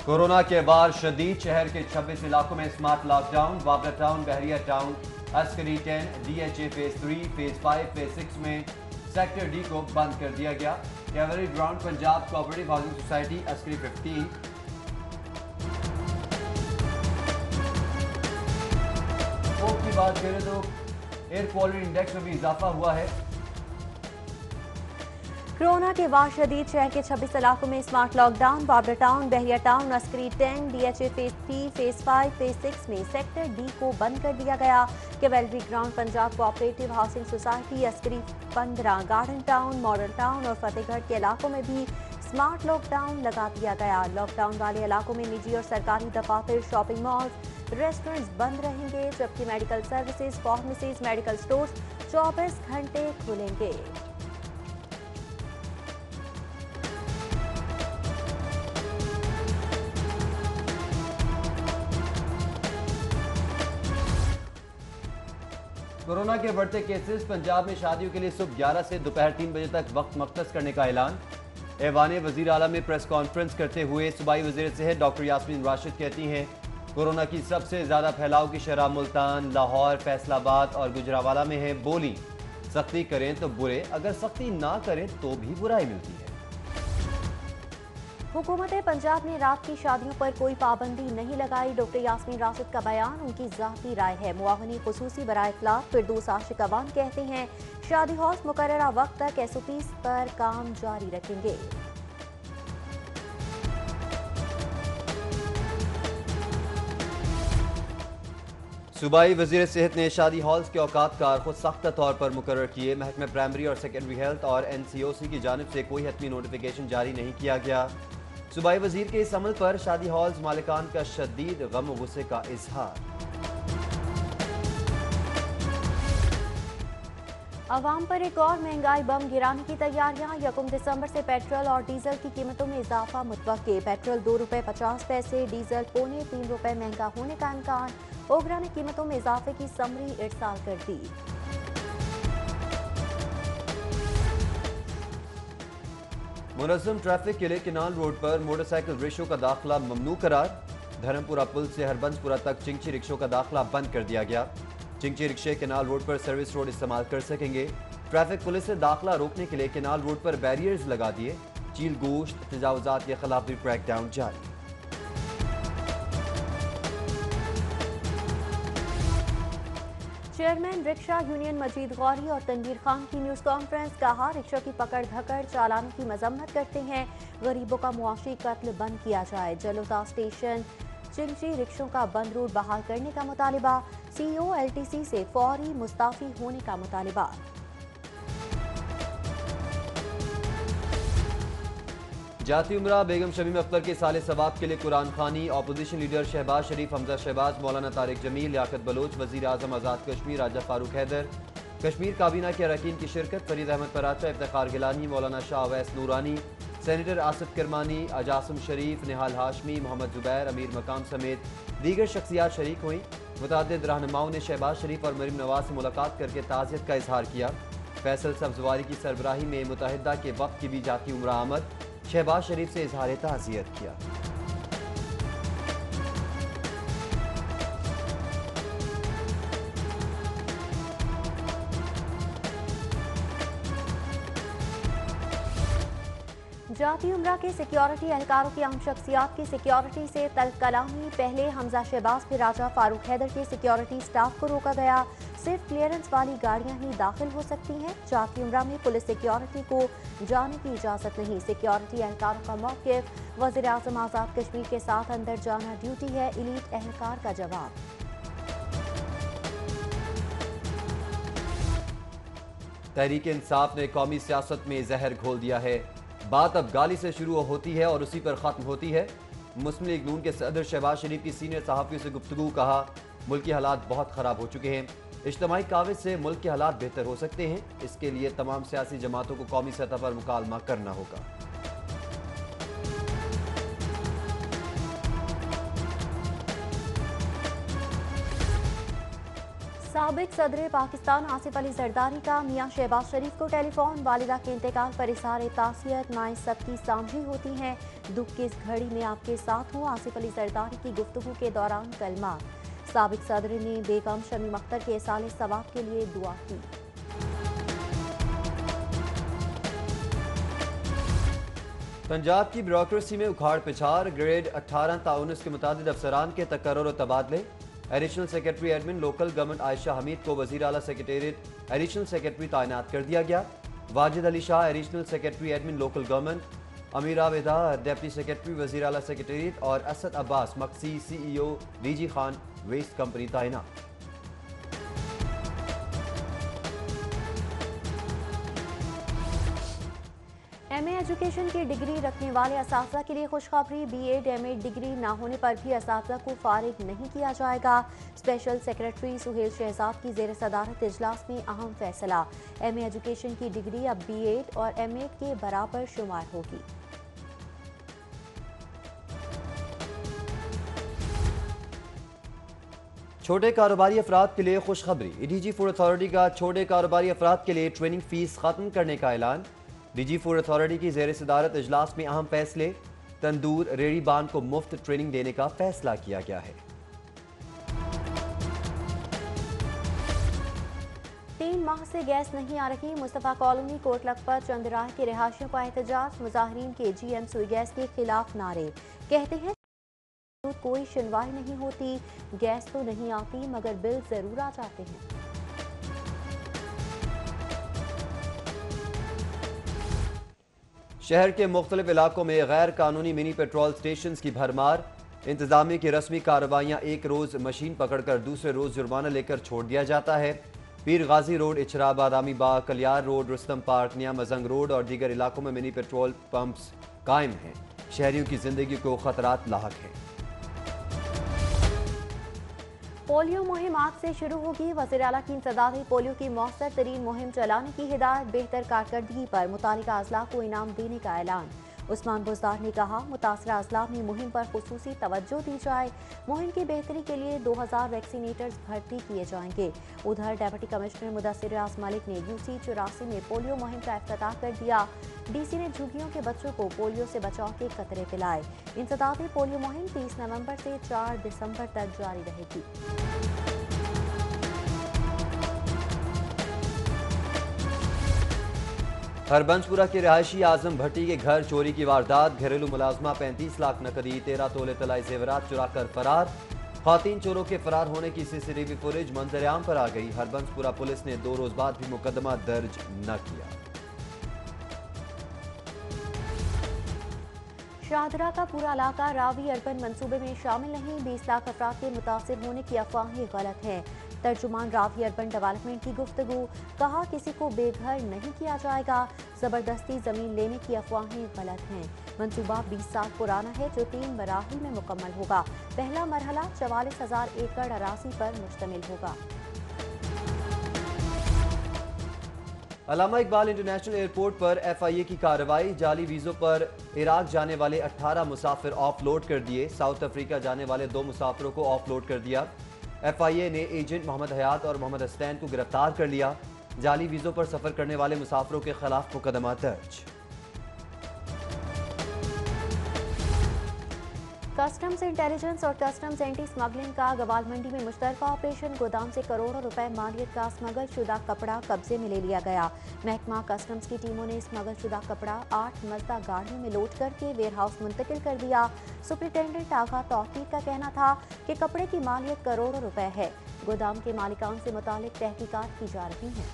Corona کے بعد شدید شہر کے 26 علاقوں میں smart lockdown. Babra town, Bahria town, Askari 10، D H A phase 3، phase 5، phase 6 میں سیکٹر ڈی کو بند کر دیا گیا. Cavalry ground, Punjab cooperative housing society, Askari 15. کی بات کریں تو ایئر کوالٹی انڈیکس میں بھی اضافہ ہوا ہے. کورونا کے بعد شدید شہر کے 26 علاقوں میں smart lockdown. Babra town, Bahria town, Askari 10، D H A phase 3، phase 5، phase 6 میں سیکٹر ڈی کو بند کر دیا گیا. Cavalry ground, Punjab cooperative housing society, Askari 15، garden town, model town اور فتح گڑھ کے علاقوں میں بھی اسمارٹ لاک ڈاؤن لگا دیا گیا. لاک ڈاؤن والے علاقوں میں نجی اور سرکاری دفاتر، شاپنگ مالز، ریسٹورنٹس بند رہیں گے، جبکہ medical services, pharmacies, medical stores 24 گھنٹے کھلیں گے. کورونا کے بڑھتے کیسز. پنجاب میں شادیوں کے لیے صبح 11 سے دوپہر 3 بجے تک وقت مختص کرنے کا اعلان. ایوان وزیر اعلیٰ میں پریس کانفرنس کرتے ہوئے صوبائی وزیر صحت ڈاکٹر یاسمین راشد کہتی ہیں کورونا کی سب سے زیادہ پھیلاؤ کی شرح ملتان، لاہور، فیصل آباد اور گجرانوالہ میں ہے. بولی سختی کریں تو برے، اگر سختی نہ کریں تو بھی برائی ملتی ہے. حکومت پنجاب نے رات کی شادیوں پر کوئی پابندی نہیں لگائی. ڈاکٹر یاسمین راشد کا بیان ان کی ذاتی رائے ہے. معاونی خصوصی برائے اطلاع فردوس عاشق اوان کہتے ہیں شادی ہالز مقررہ وقت تک ایس او پیز پر کام جاری رکھیں گے. صوبائی وزیر صحت نے شادی ہالز کے اوقات کار خود ساختہ طور پر مقرر کیے. محکمہ پرائمری اور سیکنڈری ہیلتھ اور این سی او سی کی جانب سے کوئی حتمی نوٹیفیکیشن جاری نہیں کیا گیا. صوبائی وزیر کے اس عمل پر شادی ہالز مالکان کا شدید غم و غصے کا اظہار. عوام پر ایک اور مہنگائی بم گرانے کی تیاریاں. 1 دسمبر سے پیٹرول اور ڈیزل کی قیمتوں میں اضافہ متوقع. پیٹرول 2 روپے 50 پیسے، ڈیزل پونے 3 روپے مہنگا ہونے کا امکان. اوگرا نے قیمتوں میں اضافے کی سمری ارسال کر دی. منظم ٹریفک کے لیے کنال روڈ پر موٹر سائیکل رکشوں کا داخلہ ممنوع قرار. دھرمپورہ پل سے ہربنس پورہ تک چنگچی رکشوں کا داخلہ بند کر دیا گیا. چنگچی رکشے کنال روڈ پر سروس روڈ استعمال کر سکیں گے. ٹریفک پولیس نے داخلہ روکنے کے لیے کنال روڈ پر بیریئرز لگا دیے. چیل گوشت تجاوزات کے خلاف بھی کریک ڈاؤن جاری. چیئرمین رکشہ یونین مجید غوری اور تنویر خان کی نیوز کانفرنس. کہا رکشہ کی پکڑ دھکڑ چالانوں کی مذمت کرتے ہیں. غریبوں کا معاشی قتل بند کیا جائے. جلوتا اسٹیشن چنگچی رکشوں کا بند روٹ بحال کرنے کا مطالبہ. سی او ایل ٹی سی سے فوری مستعفی ہونے کا مطالبہ. جاتی عمرہ بیگم شمیم اختر کے سال ثواب کے لیے قرآن خوانی. اپوزیشن لیڈر شہباز شریف، حمزہ شہباز، مولانا طارق جمیل، لیاقت بلوچ، وزیر اعظم آزاد کشمیر راجہ فاروق حیدر، کشمیر کابینہ کے اراکین کی شرکت. فرید احمد پراچا، افتخار گیلانی، مولانا شاہ اویس نورانی، سینیٹر آصف کرمانی، اجاسم شریف، نہال ہاشمی، محمد زبیر، امیر مقام سمیت دیگر شخصیات شریک ہوئیں. متعدد رہنماؤں نے شہباز شریف اور مریم نواز سے ملاقات کر کے تعزیت کا اظہار کیا. فیصل سبزواری کی سربراہی میں متحدہ کے وفد کی بھی جاتی عمرہ آمد. شہباز شریف سے اظہار تعزیت کیا. جاتی عمرہ کے سیکیورٹی اہلکاروں کی اہم شخصیات کی سیکیورٹی سے تلخ کلامی. پہلے حمزہ شہباز پھر راجہ فاروق حیدر کے سیکیورٹی سٹاف کو روکا گیا. صرف کلیئرنس والی گاڑیاں ہی داخل ہو سکتی ہیں. جاتی عمرہ میں پولیس سیکیورٹی کو جانے کی اجازت نہیں. سیکیورٹی اہلکاروں کا موقف وزیر اعظم آزاد کشمیر کے ساتھ اندر جانا ڈیوٹی ہے. ایلیٹ اہلکار کا جواب. تحریک انصاف نے قومی سیاست میں زہر گھول دیا ہے. بات اب گالی سے شروع ہوتی ہے اور اسی پر ختم ہوتی ہے. مسلم لیگ نون کے صدر شہباز شریف کی سینئر صحافیوں سے گفتگو. کہا ملک کے حالات بہت خراب ہو چکے ہیں. اجتماعی کاوش سے ملک کے حالات بہتر ہو سکتے ہیں. اس کے لیے تمام سیاسی جماعتوں کو قومی سطح پر مکالمہ کرنا ہوگا. साबिक सदर पाकिस्तान आसिफ अली जरदारी का मियां शहबाज शरीफ को टेलीफोन। वालिदा के इंतकाल पर इज़हार तासियत, माएँ सबकी सामझी होती हैं, दुख की इस घड़ी में आपके साथ हूँ। आसिफ अली जरदारी की गुफ्तगू के दौरान कलमात। साबिक सदर ने बेगम शमीम अख्तर के साले सवाब के लिए दुआ की। पंजाब की ब्यूरोक्रेसी में उखाड़ पिछाड़, ग्रेड 18 ता 19 के मुताबिक अफसरान के तकर्रुर और तबादले। Additional secretary admin local government Ayesha Hamid को वजीर आला सेक्रेटेरिएट एडिशनल सेक्रेटरी तैनात कर दिया गया। Wajid Ali Shah additional secretary admin local government, Amira Veda deputy secretary वजीर आला सेक्रेटेरिएट और असद अब्बास मक्सी CEO DG Khan waste company तैनात। MA एजुकेशन की डिग्री रखने वाले असातिज़ा के लिए खुशखबरी। BEd MA डिग्री ना होने पर भी असातिज़ा को फारिग नहीं किया जाएगा। स्पेशल सेक्रेटरी सुहेल शहजाद की ज़ेर सदारत इजलास में अहम फैसला। MA एजुकेशन की डिग्री अब BEd और MA के बराबर शुमार होगी। छोटे कारोबारी अफराद के लिए खुशखबरी। DG फूड अथॉरिटी का छोटे कारोबारी अफराद के लिए ट्रेनिंग फीस खत्म करने का ऐलान। DG फूड अथॉरिटी की ज़ेर सदारत इजलास में अहम फैसले। तंदूर रेड़ी बान को मुफ्त ट्रेनिंग देने का फैसला किया गया है। 3 माह से गैस नहीं आ रही। मुस्तफ़ा कॉलोनी कोट लखपत चंद्राह के रिहायशियों का एहतजाज। मुजाहिरीन के GM सुई गैस के खिलाफ नारे। कहते हैं कोई सुनवाई नहीं होती, गैस तो नहीं आती मगर बिल जरूर आ जाते हैं। शहर के मुख्तलिफ इलाकों में गैर कानूनी मिनी पेट्रोल स्टेशन की भरमार। इंतजामिया की रस्मी कार्रवाइयाँ, एक रोज मशीन पकड़कर दूसरे रोज जुर्माना लेकर छोड़ दिया जाता है। पीर गाजी road, Ichhra, Badami Bagh, Kaliyar road, Rustam park, निया मजंग रोड और दीगर इलाकों में मिनी पेट्रोल पंप्स कायम हैं। शहरियों की जिंदगी को खतरात लाहक हैं। पोलियो मुहिम आज से शुरू होगी। वज़ीर आला की इंसदाद पोलियो की मौसर तरीन मुहिम चलाने की हिदायत। बेहतर कारकर्दगी पर मुतालिका अजला को इनाम देने का ऐलान। उस्मान बुज़दार ने कहा, मुतासरा अजला में मुहिम पर खुसूसी तवज्जो दी जाए। मुहिम की बेहतरी के लिए 2000 वैक्सीनेटर्स भर्ती किए जाएंगे। उधर डिप्टी कमिश्नर मुदस्सिर रियाज मलिक ने UC 84 में पोलियो मुहिम का इफ्तिताह कर दिया। DC ने झुग्गियों के बच्चों को पोलियो से बचाव के कतरे पिलाए। इंसदादी पोलियो मुहिम 30 नवंबर से 4 दिसंबर तक जारी रहेगी। हरबंसपुरा के रिहायशी आजम भट्टी के घर चोरी की वारदात। घरेलू मुलाजमा 35 लाख नकदी, 13 तोले तलाई जेवरात चुरा कर फरार। खातीन चोरों के फरार होने की CCTV फुटेज मंजर-ए-आम पर आ गई। हरबंसपुरा पुलिस ने 2 रोज बाद भी मुकदमा दर्ज न किया। शाहदरा का पूरा इलाका रावी अर्बन मंसूबे में शामिल नहीं। 20 लाख अफराद के मुतासिर होने की अफवाहें गलत हैं। तर्जुमान रावी अर्बन डेवलपमेंट की गुफ्तगू। कहा, किसी को बेघर नहीं किया जाएगा। जबरदस्ती जमीन लेने की अफवाहें गलत हैं। मंसूबा 20 साल पुराना है जो 3 मराहिल में मुकम्मल होगा। पहला मरहला 44,000 एकड़ अराजी पर मुश्तमिल होगा। अल्लामा इकबाल इंटरनेशनल एयरपोर्ट पर FIA की कार्रवाई। जाली वीज़ों पर इराक जाने वाले 18 मुसाफिर ऑफलोड कर दिए। साउथ अफ्रीका जाने वाले 2 मुसाफिरों को ऑफलोड कर दिया। FIA ने एजेंट मोहम्मद हयात और मोहम्मद हसनैन को गिरफ्तार कर लिया। जाली वीज़ों पर सफर करने वाले मुसाफिरों के खिलाफ मुकदमा दर्ज। कस्टम्स इंटेलिजेंस और कस्टम्स एंटी स्मगलिंग का गवाल मंडी में मुश्तरका ऑपरेशन। गोदाम से करोड़ों रुपए मालियत का स्मगल शुदा कपड़ा कब्जे में ले लिया गया। महकमा कस्टम्स की टीमों ने स्मगल शुदा कपड़ा 8 मजदा गाड़ियों में लोड करके वेयरहाउस मुंतकिल कर दिया। सुपरिटेंडेंट आगा तौकीर का कहना था कि कपड़े की मालियत करोड़ों रुपए है। गोदाम के मालिकान से मुतालिक तहकीकात की जा रही है।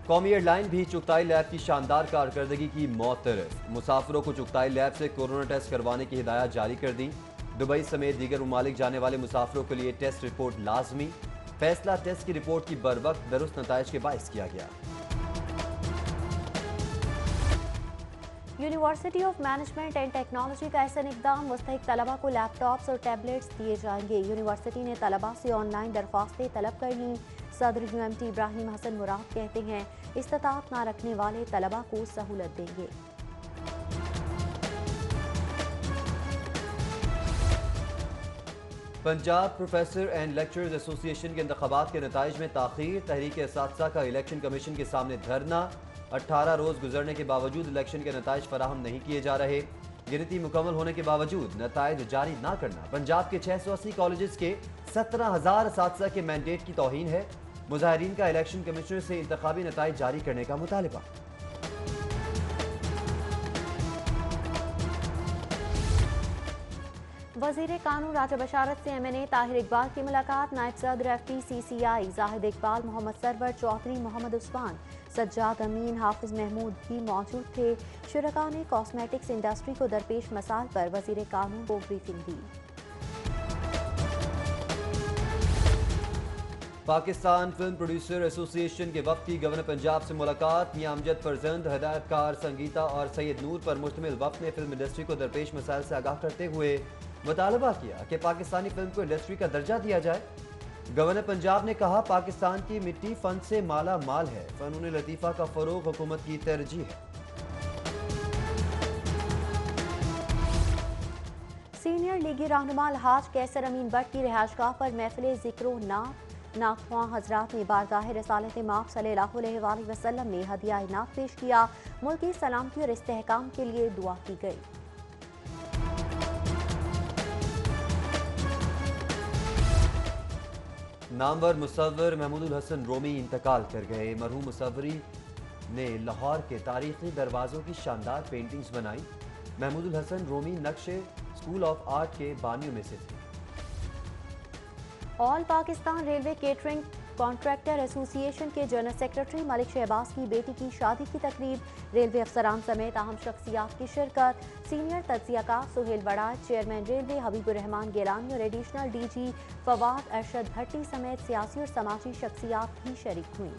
कौमी एयरलाइन भी चुगताई लैब की शानदार कारकर्दगी की मोतरफ। मुसाफिरों को चुगताई लैब से कोरोना टेस्ट करवाने की हिदायत जारी कर दी। दुबई समेत दीगर ममालिक जाने वाले मुसाफिरों के लिए टेस्ट रिपोर्ट लाजमी। फैसला टेस्ट की रिपोर्ट की बरवक्त दुरुस्त नताइज के बाइस किया गया। University of management and technology का ऐसा इक़दाम। मुस्तहिक तलबा को लैपटॉप्स और टैबलेट्स दिए जाएंगे। यूनिवर्सिटी ने तलबा से ऑनलाइन दरख्वास्तें तलब कर लीं। सदर UMT इब्राहिम हसन मुराद कहते हैं, इस्तिताअत ना रखने वाले तलबा को सहूलत देंगे। Punjab professor and lecturers association के इंतखाबात के नताइज में ताखीर, तहरीक असातिज़ा का इलेक्शन कमीशन के सामने धरना। 18 रोज गुजरने के बावजूद इलेक्शन के नताइज फराहम नहीं किए जा रहे। गिनती मुकम्मल होने के बावजूद नताइज जारी ना करना पंजाब के 680 कॉलेजेस के 17,000 असातिज़ा के मैंडेट की तौहीन है। मुजाहिरीन का इलेक्शन कमिश्नर से इंतखाबी नताइज जारी करने का मुतालिबा। वजीर कानून राजा बशारत से MNA ताहिर इकबाल की मुलाकात। नायब सदर FTCCI जाहिद इकबाल, मोहम्मद सरवर चौधरी, मोहम्मद उस्मान, सज्जाद अमीन, हाफिज महमूद भी मौजूद थे। शुरका ने कॉस्मेटिक्स इंडस्ट्री को दरपेश मसाल पर वजीर कानून को ब्रीफिंग दी। पाकिस्तान फिल्म प्रोड्यूसर एसोसिएशन के वफद की गवर्नर पंजाब से मुलाकात। मियां अमजद फरजंद, हदायतकार संगीता और सैयद नूर पर मुश्तमिल वफद ने फिल्म इंडस्ट्री को दरपेश मसाइल से आगाह करते हुए मुतालबा किया कि पाकिस्तानी फिल्म को इंडस्ट्री का दर्जा दिया जाए। गवर्नर पंजाब ने कहा, पाकिस्तान की मिट्टी फन से माला माल है, फनून लतीफ़ा का फरोग हुकूमत की तरजीह है। सीनियर लीगी रहनुमा अलहाज कैसर अमीन भट्ट की रिहाइशगाह पर महफिल ज़िक्रो नाख्वां हजरात ने बारगाह रसालत माफ़ सल्लल्लाहु अलैहि वसल्लम में हदिया इनात पेश किया। मुल्क की सलामती और इस्तेहकाम के लिए दुआ की गई। नामवर मुसव्विर महमूदुल हसन रोमी इंतकाल कर गए। मरहूम मुसव्विरी ने लाहौर के तारीखी दरवाज़ों की शानदार पेंटिंग्स बनाई। महमूदुल हसन रोमी नक्शे स्कूल ऑफ आर्ट के बानियों में से थे। All Pakistan railway catering contractor association के जनरल सेक्रेटरी मलिक शहबाज की बेटी की शादी की तकरीब। रेलवे अफसरान समेत अहम शख्सियात की शिरकत। सीनियर तज्जियाकार सुहेल वड़ाज, चेयरमैन रेलवे हबीबुर रहमान गिलानी और एडिशनल DG फवाद अरशद भट्टी समेत सियासी और समाजी शख्सियात भी शरीक हुई।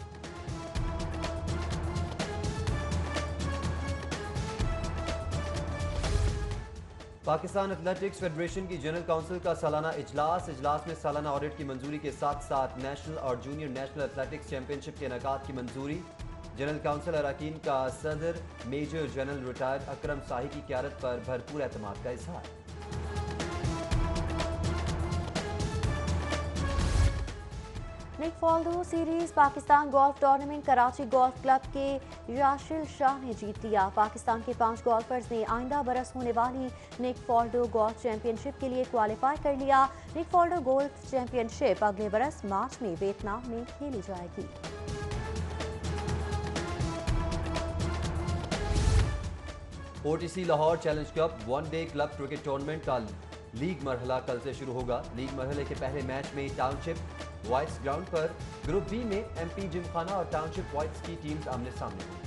पाकिस्तान एथलेटिक्स फेडरेशन की जनरल काउंसिल का सालाना इजलास में सालाना ऑडिट की मंजूरी के साथ साथ नेशनल और जूनियर नेशनल एथलेटिक्स चैंपियनशिप के इनेकाद की मंजूरी। जनरल काउंसिल अरकान का सदर major general retired Akram Shahi की क़यादत पर भरपूर एतमाद का इजहार। Nick Faldo series Pakistan golf tournament Karachi golf club के याशिल शाह ने जीत लिया। पाकिस्तान के 5 गोल्फर्स ने आइंदा बरस होने वाली निक फॉल्डो गोल्फ चैंपियनशिप के लिए क्वालिफाई कर लिया। निक फॉल्डो गोल्फ चैंपियनशिप अगले बरस मार्च में वियतनाम में खेली जाएगी। OTC Lahore challenge cup one day club cricket tournament का लीग मरहला कल से शुरू होगा। लीग मरहले के पहले मैच में टाउनशिप वाइट्स ग्राउंड पर ग्रुप बी में MP जिमखाना और टाउनशिप वाइट्स की टीम्स आमने सामने होंगी।